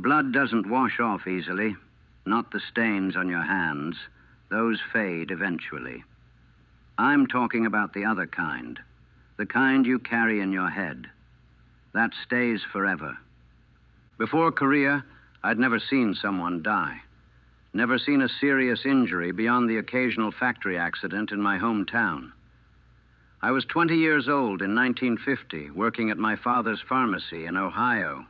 Blood doesn't wash off easily, not the stains on your hands. Those fade eventually. I'm talking about the other kind, the kind you carry in your head. That stays forever. Before Korea, I'd never seen someone die. Never seen a serious injury beyond the occasional factory accident in my hometown. I was 20 years old in 1950, working at my father's pharmacy in Ohio.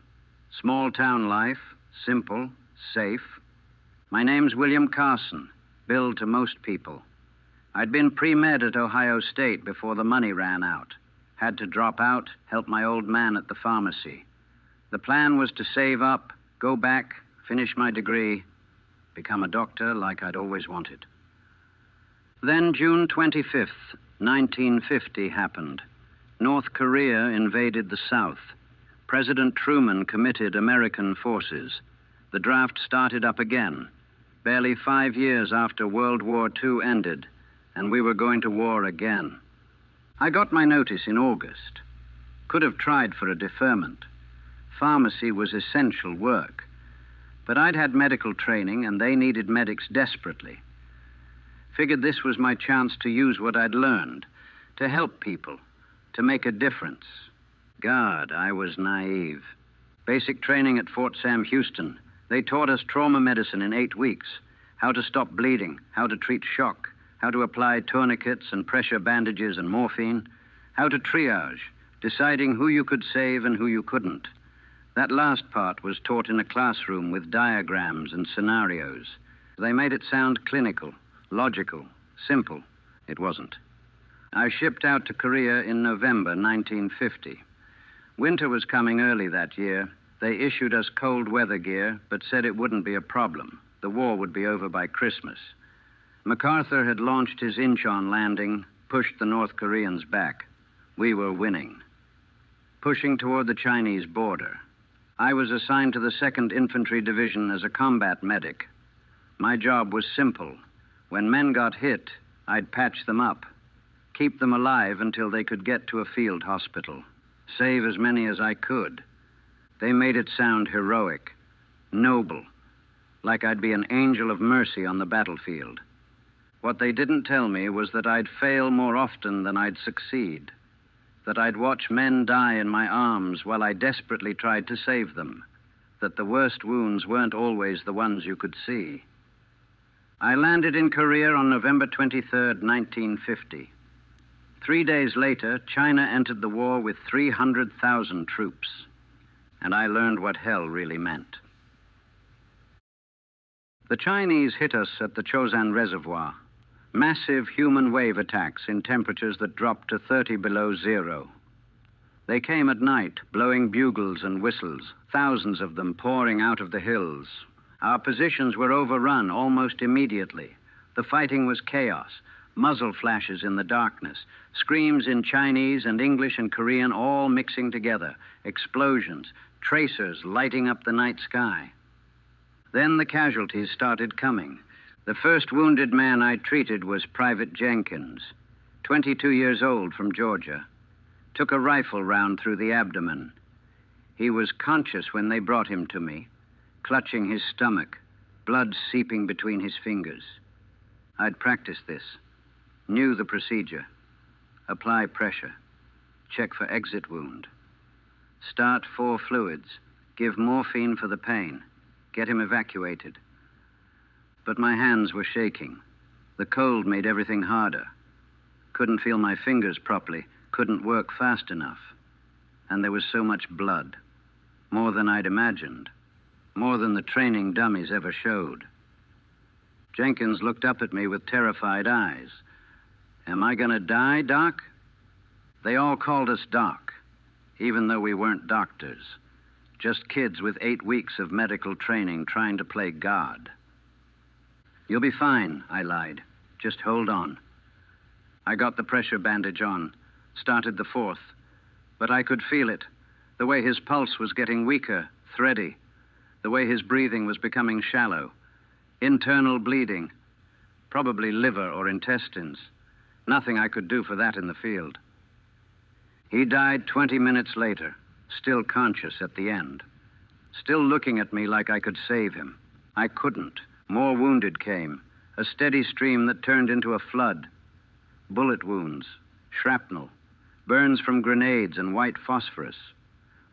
Small town life, simple, safe. My name's William Carson, billed to most people. I'd been pre-med at Ohio State before the money ran out. Had to drop out, help my old man at the pharmacy. The plan was to save up, go back, finish my degree, become a doctor like I'd always wanted. Then June 25th, 1950 happened. North Korea invaded the South. President Truman committed American forces. The draft started up again, barely 5 years after World War II ended, and we were going to war again. I got my notice in August. Could have tried for a deferment. Pharmacy was essential work. But I'd had medical training, and they needed medics desperately. Figured this was my chance to use what I'd learned, to help people, to make a difference. God, I was naive. Basic training at Fort Sam Houston. They taught us trauma medicine in 8 weeks, how to stop bleeding, how to treat shock, how to apply tourniquets and pressure bandages and morphine, how to triage, deciding who you could save and who you couldn't. That last part was taught in a classroom with diagrams and scenarios. They made it sound clinical, logical, simple. It wasn't. I shipped out to Korea in November 1950. Winter was coming early that year. They issued us cold weather gear, but said it wouldn't be a problem. The war would be over by Christmas. MacArthur had launched his Incheon landing, pushed the North Koreans back. We were winning. Pushing toward the Chinese border. I was assigned to the 2nd Infantry Division as a combat medic. My job was simple. When men got hit, I'd patch them up, keep them alive until they could get to a field hospital, save as many as I could. They made it sound heroic, noble, like I'd be an angel of mercy on the battlefield. What they didn't tell me was that I'd fail more often than I'd succeed, that I'd watch men die in my arms while I desperately tried to save them, that the worst wounds weren't always the ones you could see. I landed in Korea on November 23rd, 1950. 3 days later, China entered the war with 300,000 troops, and I learned what hell really meant. The Chinese hit us at the Chosan Reservoir. Massive human wave attacks in temperatures that dropped to 30 below zero. They came at night, blowing bugles and whistles, thousands of them pouring out of the hills. Our positions were overrun almost immediately. The fighting was chaos, muzzle flashes in the darkness, screams in Chinese and English and Korean all mixing together, explosions, tracers lighting up the night sky. Then the casualties started coming. The first wounded man I treated was Private Jenkins, 22 years old, from Georgia. Took a rifle round through the abdomen. He was conscious when they brought him to me, clutching his stomach, blood seeping between his fingers. I'd practiced this, knew the procedure. Apply pressure, check for exit wound. Start 4 fluids, give morphine for the pain, get him evacuated. But my hands were shaking. The cold made everything harder. Couldn't feel my fingers properly, couldn't work fast enough. And there was so much blood. More than I'd imagined. More than the training dummies ever showed. Jenkins looked up at me with terrified eyes. Am I gonna die, Doc? They all called us Doc, even though we weren't doctors. Just kids with 8 weeks of medical training trying to play God. You'll be fine, I lied. Just hold on. I got the pressure bandage on, started the 4th, but I could feel it, the way his pulse was getting weaker, thready, the way his breathing was becoming shallow. Internal bleeding, probably liver or intestines. Nothing I could do for that in the field. He died 20 minutes later, still conscious at the end. still looking at me like I could save him. I couldn't. More wounded came, a steady stream that turned into a flood. Bullet wounds, shrapnel, burns from grenades and white phosphorus,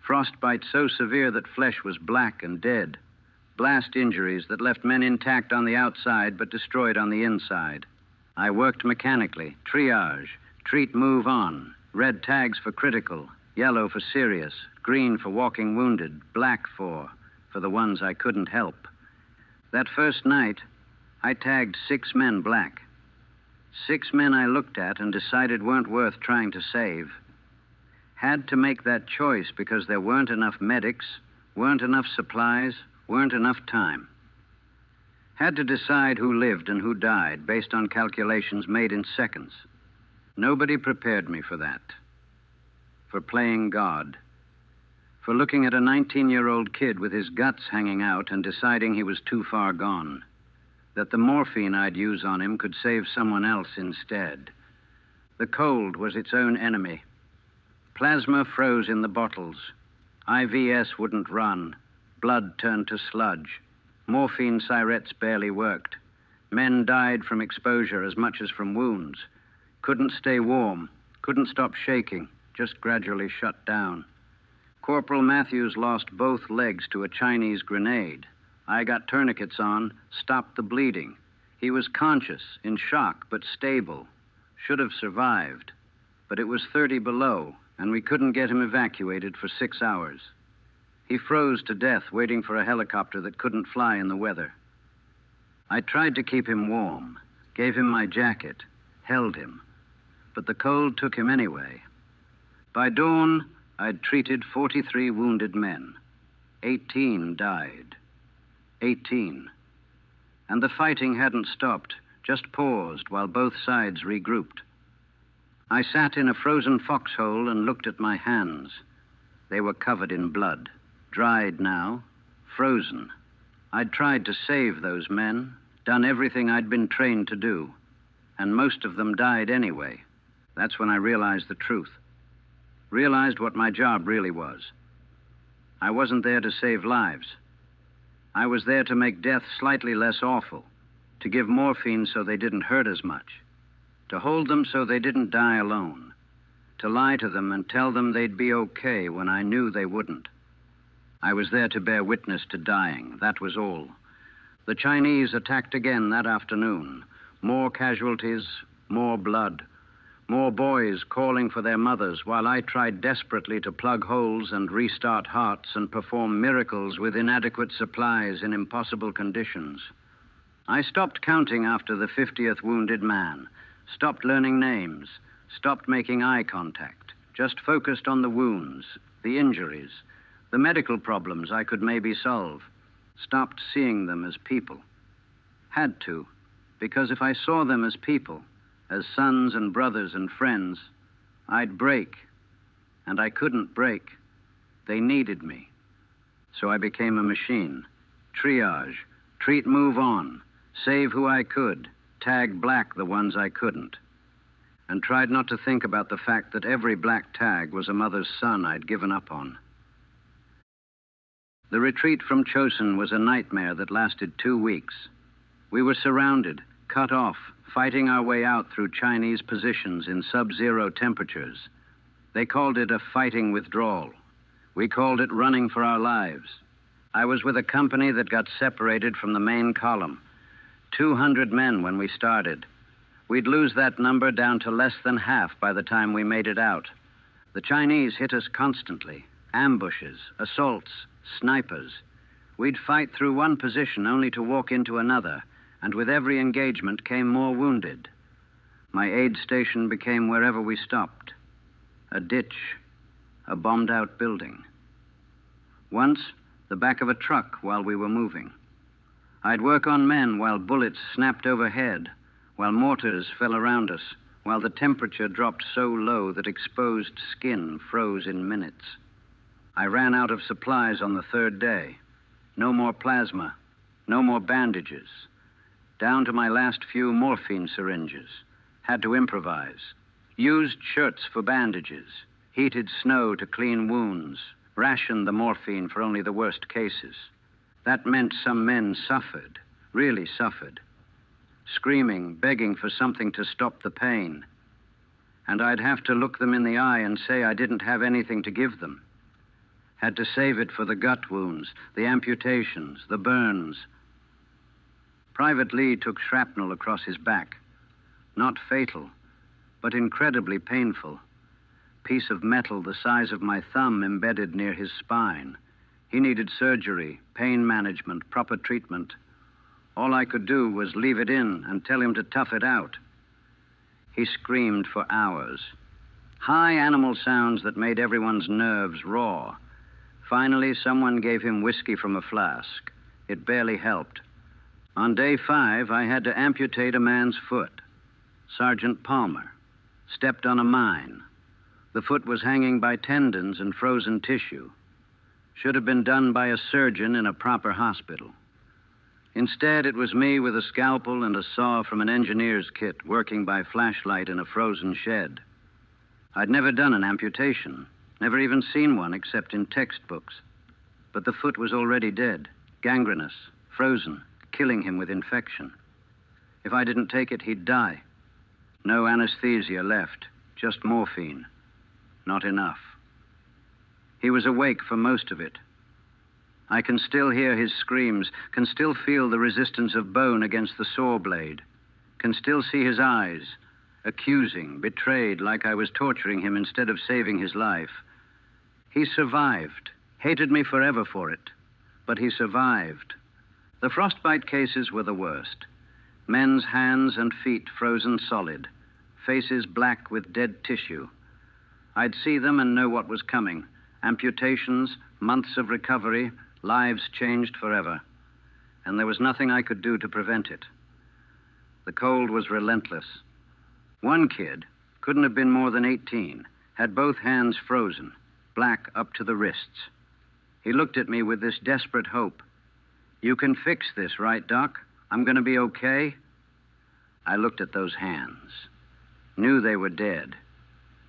frostbite so severe that flesh was black and dead, blast injuries that left men intact on the outside but destroyed on the inside. I worked mechanically, triage, treat, move on, red tags for critical, yellow for serious, green for walking wounded, black for the ones I couldn't help. That first night, I tagged 6 men black. 6 men I looked at and decided weren't worth trying to save. Had to make that choice because there weren't enough medics, weren't enough supplies, weren't enough time. Had to decide who lived and who died based on calculations made in seconds. Nobody prepared me for that. For playing God. For looking at a 19-year-old kid with his guts hanging out and deciding he was too far gone. That the morphine I'd use on him could save someone else instead. The cold was its own enemy. Plasma froze in the bottles. IVS wouldn't run. Blood turned to sludge. Morphine syrettes barely worked. Men died from exposure as much as from wounds. Couldn't stay warm. Couldn't stop shaking. Just gradually shut down. Corporal Matthews lost both legs to a Chinese grenade. I got tourniquets on, stopped the bleeding. He was conscious, in shock, but stable. Should have survived. But it was 30 below, and we couldn't get him evacuated for 6 hours. He froze to death waiting for a helicopter that couldn't fly in the weather. I tried to keep him warm, gave him my jacket, held him. But the cold took him anyway. By dawn, I'd treated 43 wounded men. 18 died. 18. And the fighting hadn't stopped, just paused while both sides regrouped. I sat in a frozen foxhole and looked at my hands. They were covered in blood, dried now, frozen. I'd tried to save those men, done everything I'd been trained to do, and most of them died anyway. That's when I realized the truth. Realized what my job really was. I wasn't there to save lives. I was there to make death slightly less awful, to give morphine so they didn't hurt as much, to hold them so they didn't die alone, to lie to them and tell them they'd be okay when I knew they wouldn't. I was there to bear witness to dying, that was all. The Chinese attacked again that afternoon. More casualties, more blood. More boys calling for their mothers while I tried desperately to plug holes and restart hearts and perform miracles with inadequate supplies in impossible conditions. I stopped counting after the 50th wounded man, stopped learning names, stopped making eye contact, just focused on the wounds, the injuries, the medical problems I could maybe solve, stopped seeing them as people. Had to, because if I saw them as people, as sons and brothers and friends, I'd break. And I couldn't break. They needed me. So I became a machine. Triage, treat, move on, save who I could, tag black the ones I couldn't. And tried not to think about the fact that every black tag was a mother's son I'd given up on. The retreat from Chosin was a nightmare that lasted 2 weeks. We were surrounded, cut off, fighting our way out through Chinese positions in sub-zero temperatures. They called it a fighting withdrawal. We called it running for our lives. I was with a company that got separated from the main column. 200 men when we started. We'd lose that number down to less than half by the time we made it out. The Chinese hit us constantly. Ambushes, assaults, snipers. We'd fight through one position only to walk into another, and with every engagement came more wounded. My aid station became wherever we stopped. A ditch, a bombed-out building. Once, the back of a truck while we were moving. I'd work on men while bullets snapped overhead, while mortars fell around us, while the temperature dropped so low that exposed skin froze in minutes. I ran out of supplies on the 3rd day. No more plasma, no more bandages. Down to my last few morphine syringes. Had to improvise. Used shirts for bandages. Heated snow to clean wounds. rationed the morphine for only the worst cases. That meant some men suffered, really suffered, screaming, begging for something to stop the pain. And I'd have to look them in the eye and say I didn't have anything to give them. Had to save it for the gut wounds, the amputations, the burns. Private Lee took shrapnel across his back. Not fatal, but incredibly painful. Piece of metal the size of my thumb embedded near his spine. He needed surgery, pain management, proper treatment. All I could do was leave it in and tell him to tough it out. He screamed for hours. High animal sounds that made everyone's nerves raw. Finally, someone gave him whiskey from a flask. It barely helped. On day 5, I had to amputate a man's foot. Sergeant Palmer stepped on a mine. The foot was hanging by tendons and frozen tissue. Should have been done by a surgeon in a proper hospital. Instead, it was me with a scalpel and a saw from an engineer's kit working by flashlight in a frozen shed. I'd never done an amputation, never even seen one except in textbooks. But the foot was already dead, gangrenous, frozen, killing him with infection. If I didn't take it, he'd die. No anesthesia left, just morphine. Not enough. He was awake for most of it. I can still hear his screams, can still feel the resistance of bone against the saw blade, can still see his eyes, accusing, betrayed, like I was torturing him instead of saving his life. He survived, hated me forever for it, but he survived. The frostbite cases were the worst. Men's hands and feet frozen solid, faces black with dead tissue. I'd see them and know what was coming. Amputations, months of recovery, lives changed forever. And there was nothing I could do to prevent it. The cold was relentless. One kid, couldn't have been more than 18, had both hands frozen, black up to the wrists. He looked at me with this desperate hope. "You can fix this, right, Doc? I'm going to be okay?" I looked at those hands. Knew they were dead.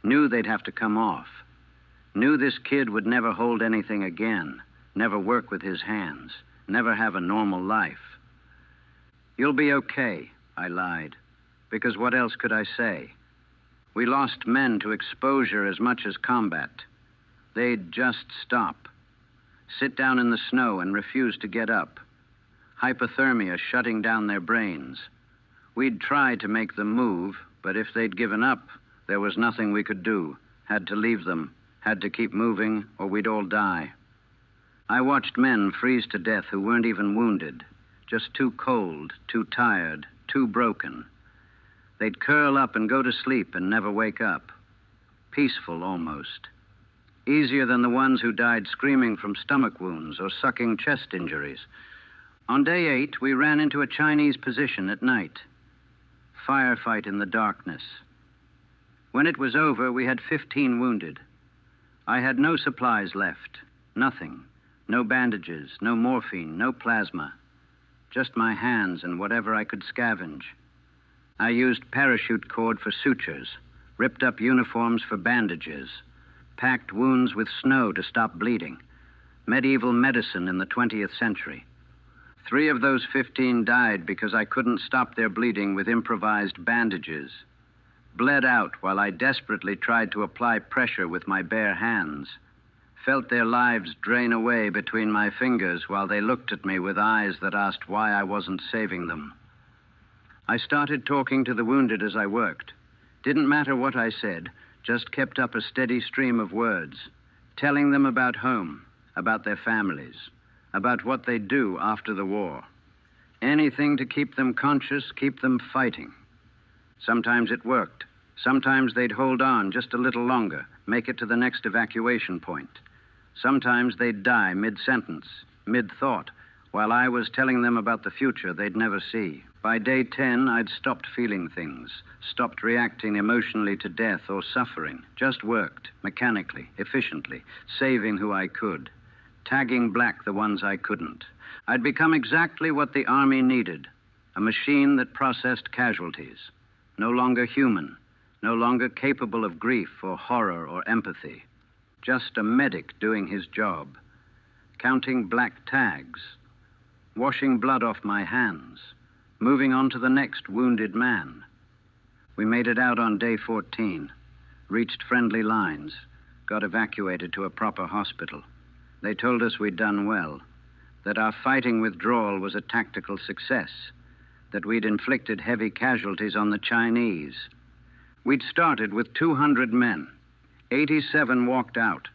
Knew they'd have to come off. Knew this kid would never hold anything again, never work with his hands, never have a normal life. "You'll be okay," I lied, because what else could I say? We lost men to exposure as much as combat. They'd just stop, sit down in the snow and refuse to get up. Hypothermia shutting down their brains. We'd tried to make them move, but if they'd given up, there was nothing we could do. Had to leave them, had to keep moving, or we'd all die. I watched men freeze to death who weren't even wounded, just too cold, too tired, too broken. They'd curl up and go to sleep and never wake up. Peaceful, almost. Easier than the ones who died screaming from stomach wounds or sucking chest injuries. On day 8, we ran into a Chinese position at night. Firefight in the darkness. When it was over, we had 15 wounded. I had no supplies left. Nothing. No bandages, no morphine, no plasma. Just my hands and whatever I could scavenge. I used parachute cord for sutures, ripped up uniforms for bandages, packed wounds with snow to stop bleeding. Medieval medicine in the 20th century. 3 of those 15 died because I couldn't stop their bleeding with improvised bandages. Bled out while I desperately tried to apply pressure with my bare hands. Felt their lives drain away between my fingers while they looked at me with eyes that asked why I wasn't saving them. I started talking to the wounded as I worked. Didn't matter what I said, just kept up a steady stream of words, telling them about home, about their families, about what they'd do after the war. Anything to keep them conscious, keep them fighting. Sometimes it worked. Sometimes they'd hold on just a little longer, make it to the next evacuation point. Sometimes they'd die mid-sentence, mid-thought, while I was telling them about the future they'd never see. By day 10, I'd stopped feeling things, stopped reacting emotionally to death or suffering, just worked, mechanically, efficiently, saving who I could, tagging black the ones I couldn't. I'd become exactly what the Army needed, a machine that processed casualties, no longer human, no longer capable of grief or horror or empathy. just a medic doing his job, counting black tags, washing blood off my hands, moving on to the next wounded man. We made it out on day 14, reached friendly lines, got evacuated to a proper hospital. They told us we'd done well, that our fighting withdrawal was a tactical success, that we'd inflicted heavy casualties on the Chinese. We'd started with 200 men. 87 walked out.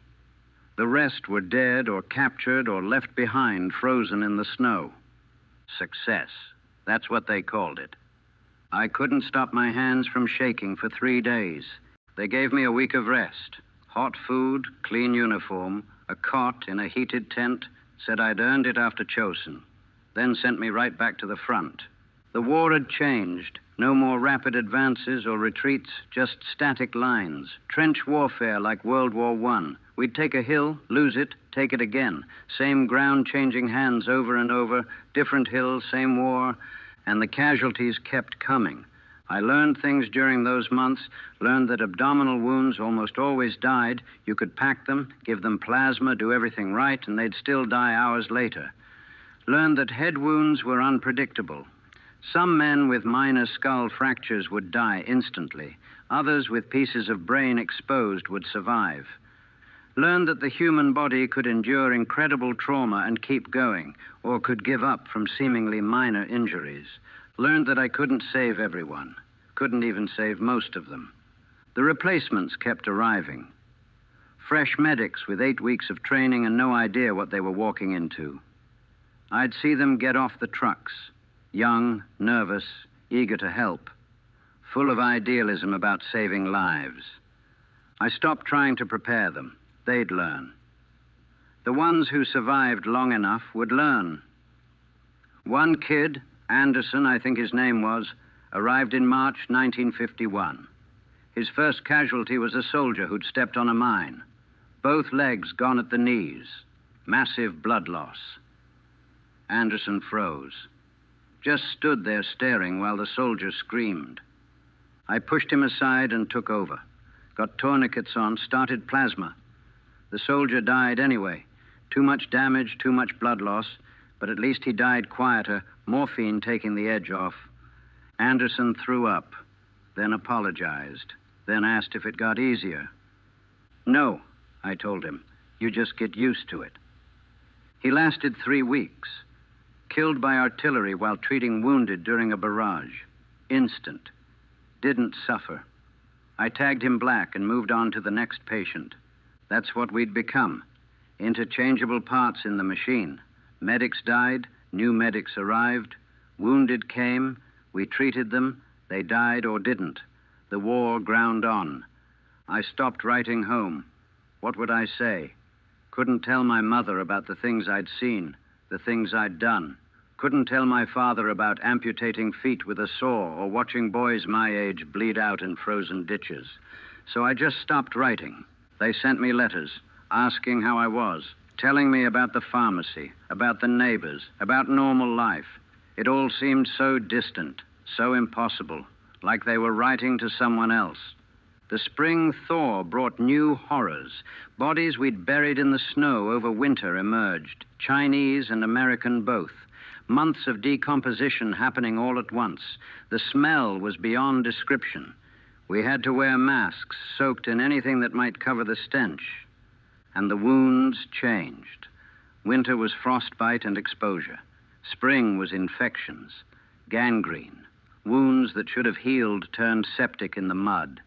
The rest were dead or captured or left behind, frozen in the snow. Success. That's what they called it. I couldn't stop my hands from shaking for 3 days. They gave me a week of rest. Hot food, clean uniform, a cot in a heated tent, said I'd earned it after Chosin, then sent me right back to the front. The war had changed. No more rapid advances or retreats, just static lines. Trench warfare like World War I. We'd take a hill, lose it, take it again. Same ground changing hands over and over, different hills, same war, and the casualties kept coming. I learned things during those months, learned that abdominal wounds almost always died. You could pack them, give them plasma, do everything right, and they'd still die hours later. Learned that head wounds were unpredictable. Some men with minor skull fractures would die instantly. Others with pieces of brain exposed would survive. Learned that the human body could endure incredible trauma and keep going, or could give up from seemingly minor injuries. Learned that I couldn't save everyone, couldn't even save most of them. The replacements kept arriving. Fresh medics with 8 weeks of training and no idea what they were walking into. I'd see them get off the trucks, young, nervous, eager to help, full of idealism about saving lives. I stopped trying to prepare them. They'd learn. The ones who survived long enough would learn. One kid, Anderson, I think his name was, arrived in March 1951. His first casualty was a soldier who'd stepped on a mine. Both legs gone at the knees. Massive blood loss. Anderson froze. Just stood there staring while the soldier screamed. I pushed him aside and took over. Got tourniquets on, started plasma. The soldier died anyway. Too much damage, too much blood loss, but at least he died quieter, morphine taking the edge off. Anderson threw up, then apologized, then asked if it got easier. No, I told him. You just get used to it. He lasted 3 weeks. Killed by artillery while treating wounded during a barrage. Instant. Didn't suffer. I tagged him black and moved on to the next patient. That's what we'd become. Interchangeable parts in the machine. Medics died, new medics arrived. Wounded came, we treated them, they died or didn't. The war ground on. I stopped writing home. What would I say? Couldn't tell my mother about the things I'd seen, the things I'd done. Couldn't tell my father about amputating feet with a saw or watching boys my age bleed out in frozen ditches. So I just stopped writing. They sent me letters, asking how I was, telling me about the pharmacy, about the neighbors, about normal life. It all seemed so distant, so impossible, like they were writing to someone else. The spring thaw brought new horrors. Bodies we'd buried in the snow over winter emerged, Chinese and American both. Months of decomposition happening all at once. The smell was beyond description. We had to wear masks soaked in anything that might cover the stench. And the wounds changed. Winter was frostbite and exposure. Spring was infections, gangrene. Wounds that should have healed turned septic in the mud.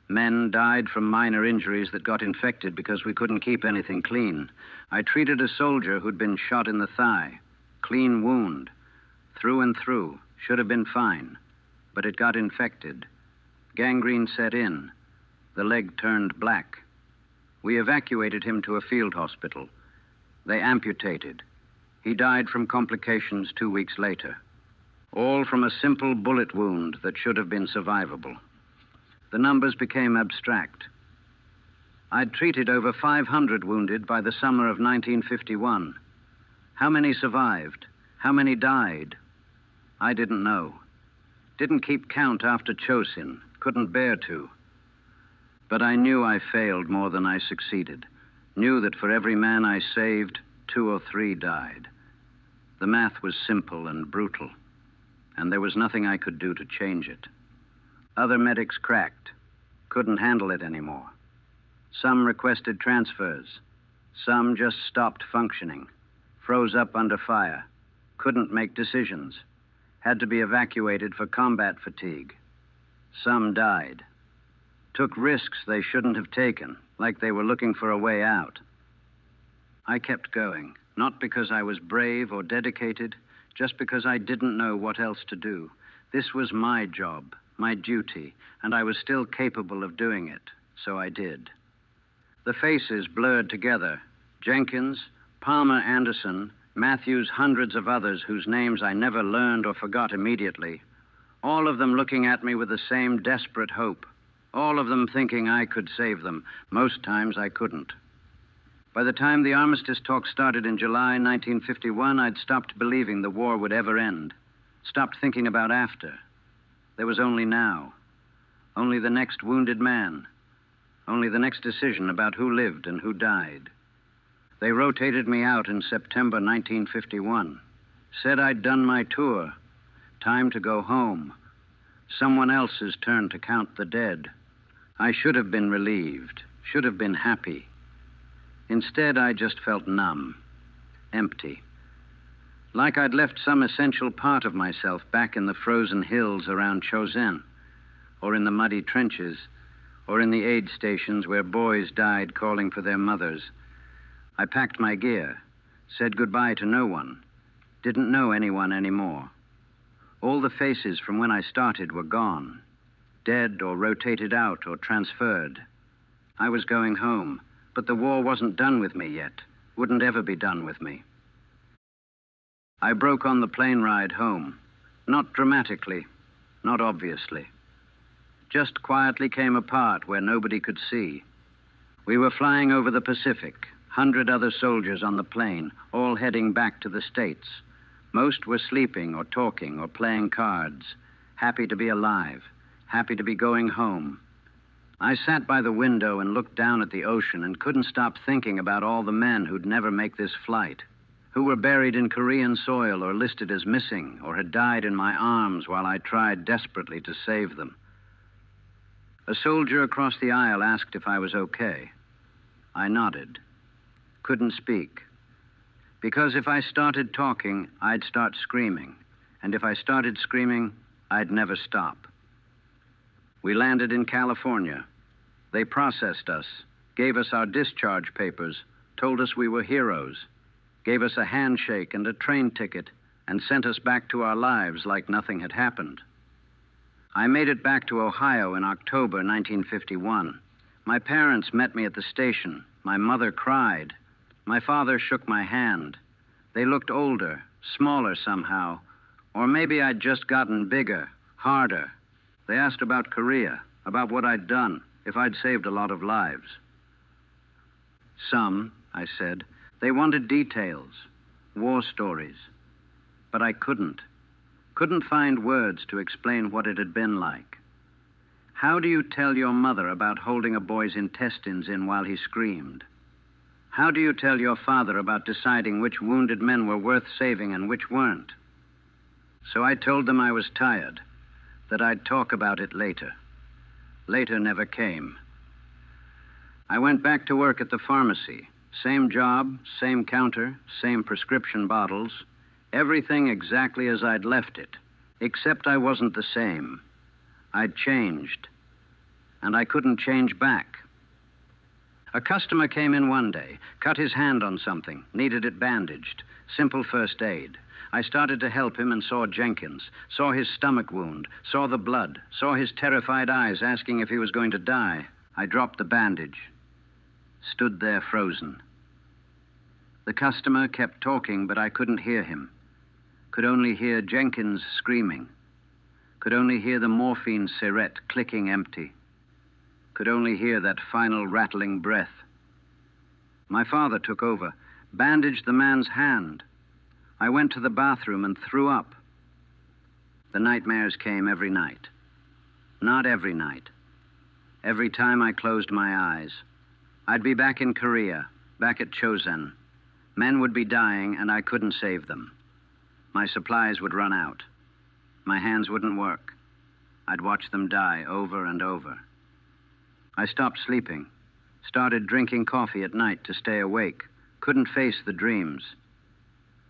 Men died from minor injuries that got infected because we couldn't keep anything clean. I treated a soldier who'd been shot in the thigh. Clean wound. Through and through. Should have been fine. But it got infected. Gangrene set in. The leg turned black. We evacuated him to a field hospital. They amputated. He died from complications 2 weeks later. All from a simple bullet wound that should have been survivable. The numbers became abstract. I'd treated over 500 wounded by the summer of 1951. How many survived? How many died? I didn't know. Didn't keep count after Chosin. Couldn't bear to. But I knew I failed more than I succeeded. knew that for every man I saved, 2 or 3 died. The math was simple and brutal, and there was nothing I could do to change it. Other medics cracked, couldn't handle it anymore. Some requested transfers. Some just stopped functioning, froze up under fire, couldn't make decisions, had to be evacuated for combat fatigue. Some died, took risks they shouldn't have taken, like they were looking for a way out. I kept going, not because I was brave or dedicated, just because I didn't know what else to do. This was my job, my duty, and I was still capable of doing it, so I did. The faces blurred together. Jenkins, Palmer Anderson, Matthews, hundreds of others whose names I never learned or forgot immediately. All of them looking at me with the same desperate hope. All of them thinking I could save them. Most times I couldn't. By the time the armistice talk started in July 1951, I'd stopped believing the war would ever end. Stopped thinking about after. There was only now. Only the next wounded man. Only the next decision about who lived and who died. They rotated me out in September 1951. Said I'd done my tour. Time to go home. Someone else's turn to count the dead. I should have been relieved. Should have been happy. Instead, I just felt numb. Empty. Like I'd left some essential part of myself back in the frozen hills around Chosin, or in the muddy trenches, or in the aid stations where boys died calling for their mothers. I packed my gear, said goodbye to no one, didn't know anyone anymore. All the faces from when I started were gone, dead or rotated out or transferred. I was going home, but the war wasn't done with me yet, wouldn't ever be done with me. I broke on the plane ride home, not dramatically, not obviously. Just quietly came apart where nobody could see. We were flying over the Pacific, 100 other soldiers on the plane, all heading back to the States. Most were sleeping or talking or playing cards, happy to be alive, happy to be going home. I sat by the window and looked down at the ocean and couldn't stop thinking about all the men who'd never make this flight, who were buried in Korean soil or listed as missing or had died in my arms while I tried desperately to save them. A soldier across the aisle asked if I was okay. I nodded. Couldn't speak. Because if I started talking, I'd start screaming. And if I started screaming, I'd never stop. We landed in California. They processed us, gave us our discharge papers, told us we were heroes, gave us a handshake and a train ticket, and sent us back to our lives like nothing had happened. I made it back to Ohio in October 1951. My parents met me at the station. My mother cried. My father shook my hand. They looked older, smaller somehow, or maybe I'd just gotten bigger, harder. They asked about Korea, about what I'd done, if I'd saved a lot of lives. Some, I said, they wanted details, war stories. But I couldn't find words to explain what it had been like. How do you tell your mother about holding a boy's intestines in while he screamed? How do you tell your father about deciding which wounded men were worth saving and which weren't? So I told them I was tired, that I'd talk about it later. Later never came. I went back to work at the pharmacy. Same job, same counter, same prescription bottles, everything exactly as I'd left it, except I wasn't the same. I'd changed, and I couldn't change back. A customer came in one day, cut his hand on something, needed it bandaged, simple first aid. I started to help him and saw Jenkins, saw his stomach wound, saw the blood, saw his terrified eyes asking if he was going to die. I dropped the bandage, stood there frozen. The customer kept talking, but I couldn't hear him. Could only hear Jenkins screaming. Could only hear the morphine syringe clicking empty. Could only hear that final rattling breath. My father took over, bandaged the man's hand. I went to the bathroom and threw up. The nightmares came every night. Not every night. Every time I closed my eyes. I'd be back in Korea, back at Chosin. Men would be dying, and I couldn't save them. My supplies would run out. My hands wouldn't work. I'd watch them die over and over. I stopped sleeping, started drinking coffee at night to stay awake, couldn't face the dreams.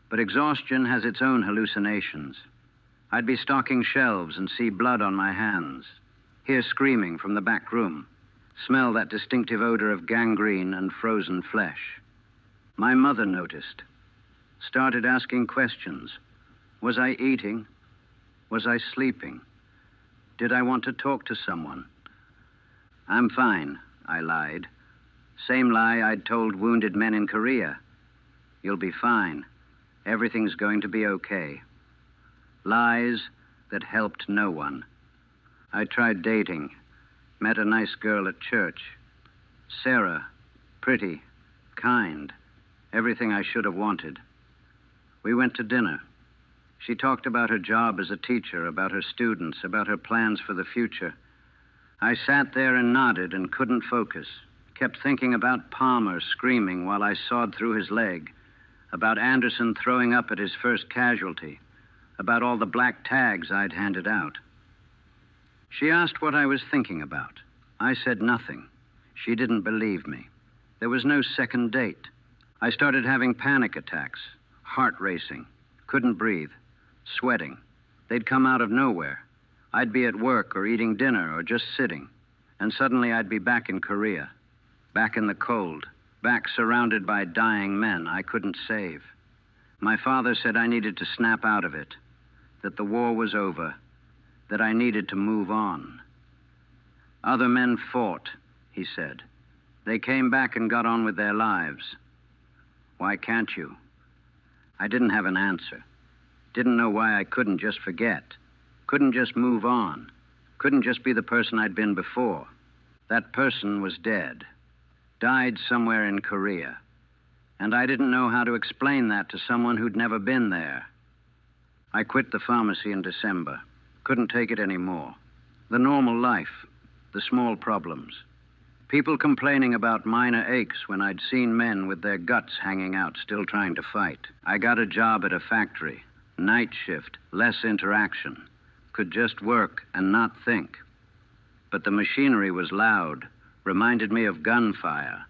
But exhaustion has its own hallucinations. I'd be stocking shelves and see blood on my hands, hear screaming from the back room, smell that distinctive odor of gangrene and frozen flesh. My mother noticed, started asking questions. Was I eating? Was I sleeping? Did I want to talk to someone? I'm fine, I lied. Same lie I'd told wounded men in Korea. You'll be fine. Everything's going to be okay. Lies that helped no one. I tried dating. Met a nice girl at church. Sarah, pretty, kind. Everything I should have wanted. We went to dinner. She talked about her job as a teacher, about her students, about her plans for the future. I sat there and nodded and couldn't focus. Kept thinking about Palmer screaming while I sawed through his leg, about Anderson throwing up at his first casualty, about all the black tags I'd handed out. She asked what I was thinking about. I said nothing. She didn't believe me. There was no second date. I started having panic attacks, heart racing, couldn't breathe, sweating. They'd come out of nowhere. I'd be at work or eating dinner or just sitting, and suddenly I'd be back in Korea, back in the cold, back surrounded by dying men I couldn't save. My father said I needed to snap out of it, that the war was over, that I needed to move on. Other men fought, he said. They came back and got on with their lives. Why can't you? I didn't have an answer. Didn't know why I couldn't just forget. Couldn't just move on. Couldn't just be the person I'd been before. That person was dead. Died somewhere in Korea. And I didn't know how to explain that to someone who'd never been there. I quit the pharmacy in December. Couldn't take it anymore. The normal life, the small problems. People complaining about minor aches when I'd seen men with their guts hanging out still trying to fight. I got a job at a factory. Night shift, less interaction. Could just work and not think. But the machinery was loud, reminded me of gunfire,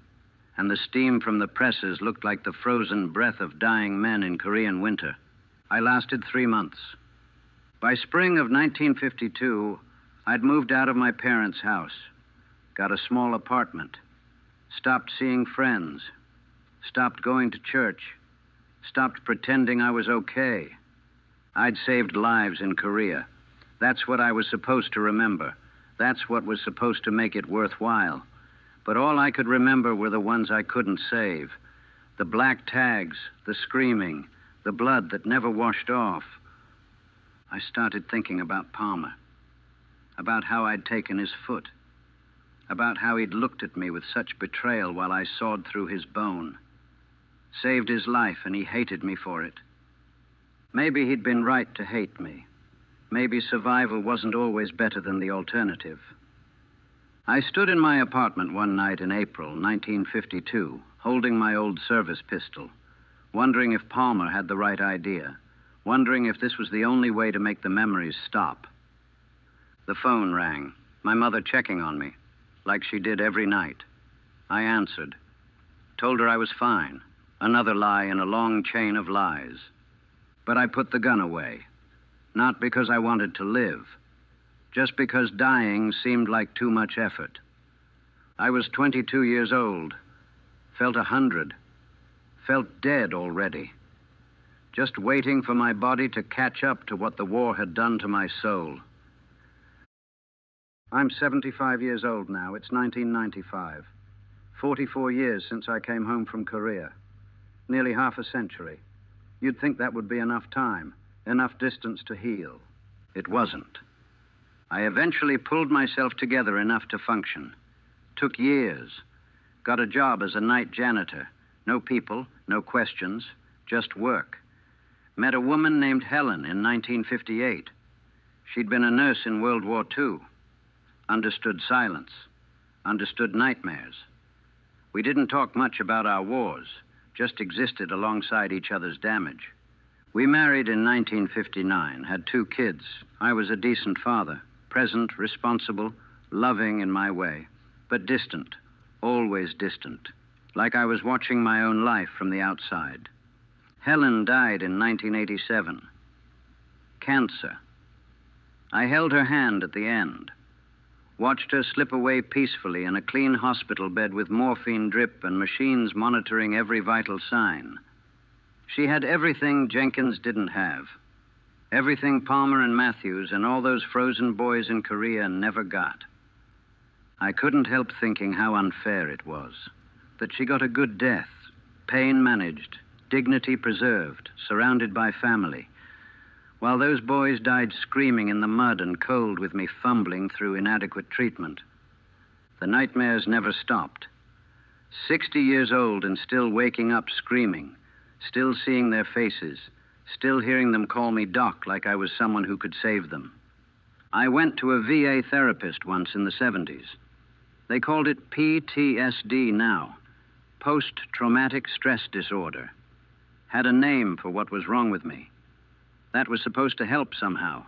and the steam from the presses looked like the frozen breath of dying men in Korean winter. I lasted 3 months. By spring of 1952, I'd moved out of my parents' house, got a small apartment, stopped seeing friends, stopped going to church, stopped pretending I was okay. I'd saved lives in Korea. That's what I was supposed to remember. That's what was supposed to make it worthwhile. But all I could remember were the ones I couldn't save. The black tags, the screaming, the blood that never washed off. I started thinking about Palmer, about how I'd taken his foot, about how he'd looked at me with such betrayal while I sawed through his bone. Saved his life, and he hated me for it. Maybe he'd been right to hate me. Maybe survival wasn't always better than the alternative. I stood in my apartment one night in April 1952, holding my old service pistol, wondering if Palmer had the right idea, wondering if this was the only way to make the memories stop. The phone rang, my mother checking on me, like she did every night. I answered, told her I was fine, another lie in a long chain of lies. But I put the gun away, not because I wanted to live, just because dying seemed like too much effort. I was 22 years old, felt 100, felt dead already, just waiting for my body to catch up to what the war had done to my soul. I'm 75 years old now. It's 1995. 44 years since I came home from Korea. Nearly half a century. You'd think that would be enough time, enough distance to heal. It wasn't. I eventually pulled myself together enough to function. Took years. Got a job as a night janitor. No people, no questions, just work. Met a woman named Helen in 1958. She'd been a nurse in World War II. Understood silence. Understood nightmares. We didn't talk much about our wars, just existed alongside each other's damage. We married in 1959, had 2 kids. I was a decent father, present, responsible, loving in my way, but distant, always distant, like I was watching my own life from the outside. Helen died in 1987. Cancer. I held her hand at the end, watched her slip away peacefully in a clean hospital bed with morphine drip and machines monitoring every vital sign. She had everything Jenkins didn't have, everything Palmer and Matthews and all those frozen boys in Korea never got. I couldn't help thinking how unfair it was, that she got a good death, pain managed, dignity preserved, surrounded by family, while those boys died screaming in the mud and cold with me fumbling through inadequate treatment. The nightmares never stopped. 60 years old and still waking up screaming, still seeing their faces, still hearing them call me doc like I was someone who could save them. I went to a VA therapist once in the 70s. They called it PTSD now, post-traumatic stress disorder. Had a name for what was wrong with me. That was supposed to help somehow.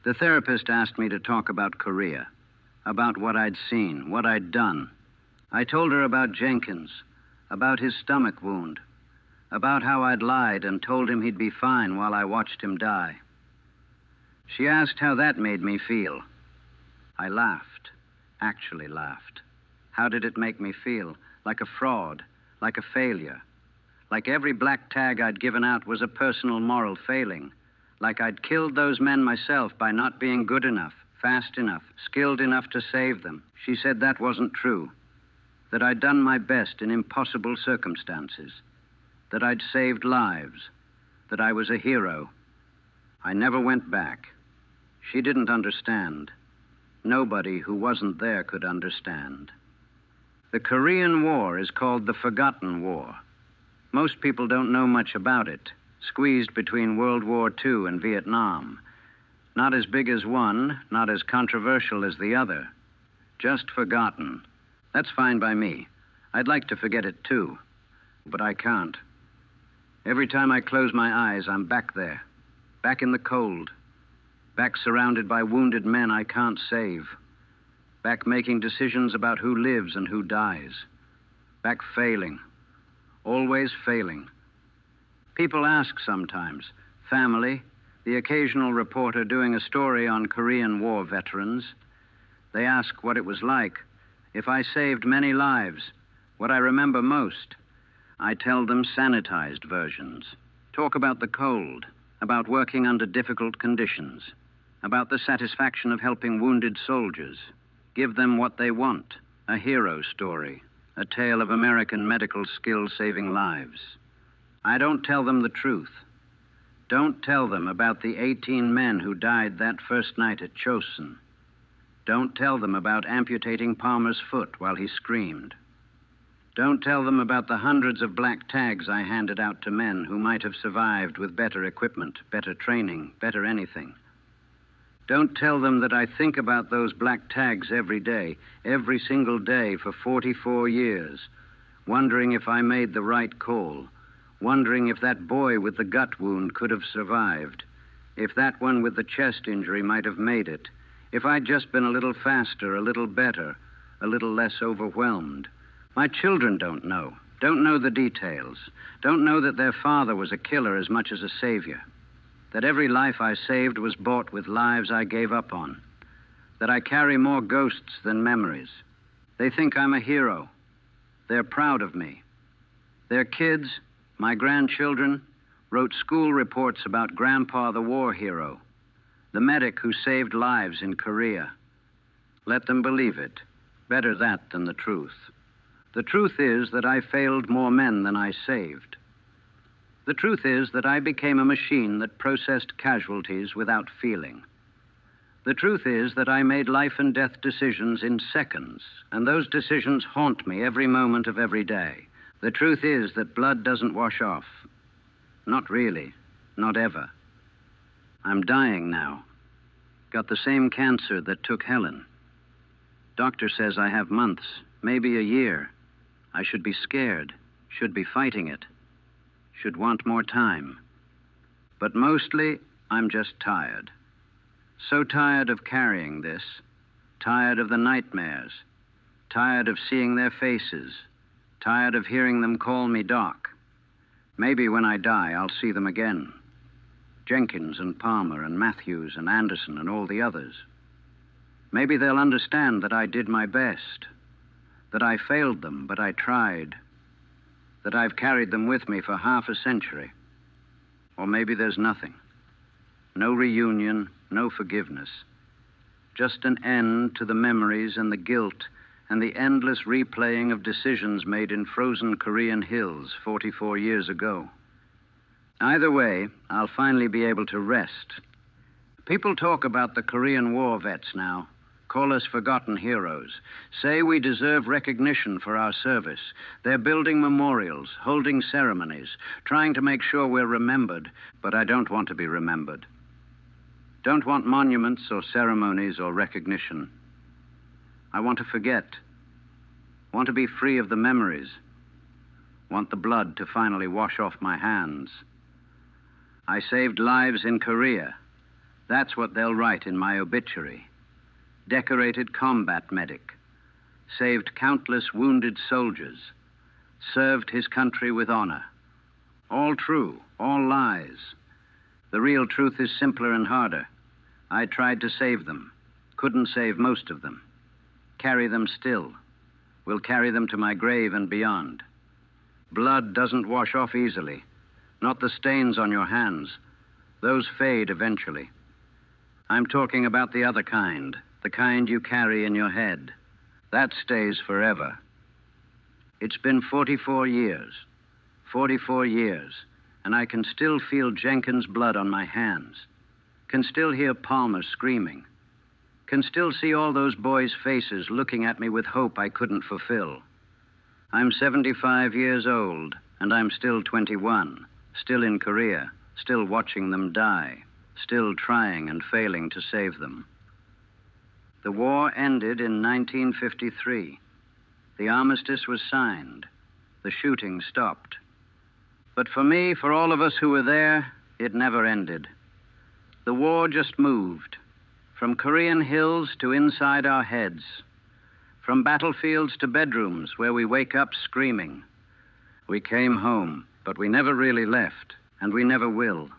The therapist asked me to talk about Korea, about what I'd seen, what I'd done. I told her about Jenkins, about his stomach wound, about how I'd lied and told him he'd be fine while I watched him die. She asked how that made me feel. I laughed, actually laughed. How did it make me feel? Like a fraud, like a failure. Like every black tag I'd given out was a personal moral failing. Like I'd killed those men myself by not being good enough, fast enough, skilled enough to save them. She said that wasn't true. That I'd done my best in impossible circumstances. That I'd saved lives. That I was a hero. I never went back. She didn't understand. Nobody who wasn't there could understand. The Korean War is called the Forgotten War. Most people don't know much about it, squeezed between World War II and Vietnam. Not as big as one, not as controversial as the other. Just forgotten. That's fine by me. I'd like to forget it too, but I can't. Every time I close my eyes, I'm back there, back in the cold, back surrounded by wounded men I can't save, back making decisions about who lives and who dies, back failing. Always failing. People ask sometimes, family, the occasional reporter doing a story on Korean War veterans. They ask what it was like, if I saved many lives, what I remember most. I tell them sanitized versions. Talk about the cold, about working under difficult conditions, about the satisfaction of helping wounded soldiers. Give them what they want, a hero story. A tale of American medical skill saving lives. I don't tell them the truth. Don't tell them about the 18 men who died that first night at Chosin. Don't tell them about amputating Palmer's foot while he screamed. Don't tell them about the hundreds of black tags I handed out to men who might have survived with better equipment, better training, better anything. Don't tell them that I think about those black tags every day, every single day for 44 years, wondering if I made the right call, wondering if that boy with the gut wound could have survived, if that one with the chest injury might have made it, if I'd just been a little faster, a little better, a little less overwhelmed. My children don't know the details, don't know that their father was a killer as much as a savior. That every life I saved was bought with lives I gave up on. That I carry more ghosts than memories. They think I'm a hero. They're proud of me. Their kids, my grandchildren, wrote school reports about Grandpa the war hero, the medic who saved lives in Korea. Let them believe it. Better that than the truth. The truth is that I failed more men than I saved. The truth is that I became a machine that processed casualties without feeling. The truth is that I made life and death decisions in seconds, and those decisions haunt me every moment of every day. The truth is that blood doesn't wash off. Not really. Not ever. I'm dying now. Got the same cancer that took Helen. Doctor says I have months, maybe a year. I should be scared, should be fighting it, should want more time. But mostly, I'm just tired. So tired of carrying this, tired of the nightmares, tired of seeing their faces, tired of hearing them call me Doc. Maybe when I die, I'll see them again. Jenkins and Palmer and Matthews and Anderson and all the others. Maybe they'll understand that I did my best, that I failed them, but I tried, that I've carried them with me for half a century. Or maybe there's nothing. No reunion, no forgiveness. Just an end to the memories and the guilt and the endless replaying of decisions made in frozen Korean hills 44 years ago. Either way, I'll finally be able to rest. People talk about the Korean War vets now, call us forgotten heroes, say we deserve recognition for our service. They're building memorials, holding ceremonies, trying to make sure we're remembered, but I don't want to be remembered. Don't want monuments or ceremonies or recognition. I want to forget. Want to be free of the memories. Want the blood to finally wash off my hands. I saved lives in Korea. That's what they'll write in my obituary. Decorated combat medic. Saved countless wounded soldiers. Served his country with honor. All true, all lies. The real truth is simpler and harder. I tried to save them. Couldn't save most of them. Carry them still. Will carry them to my grave and beyond. Blood doesn't wash off easily. Not the stains on your hands. Those fade eventually. I'm talking about the other kind, the kind you carry in your head. That stays forever. It's been 44 years. 44 years, and I can still feel Jenkins' blood on my hands. Can still hear Palmer screaming. Can still see all those boys' faces looking at me with hope I couldn't fulfill. I'm 75 years old, and I'm still 21, still in Korea, still watching them die, still trying and failing to save them. The war ended in 1953. The armistice was signed. The shooting stopped. But for me, for all of us who were there, it never ended. The war just moved. From Korean hills to inside our heads. From battlefields to bedrooms where we wake up screaming. We came home, but we never really left, and we never will.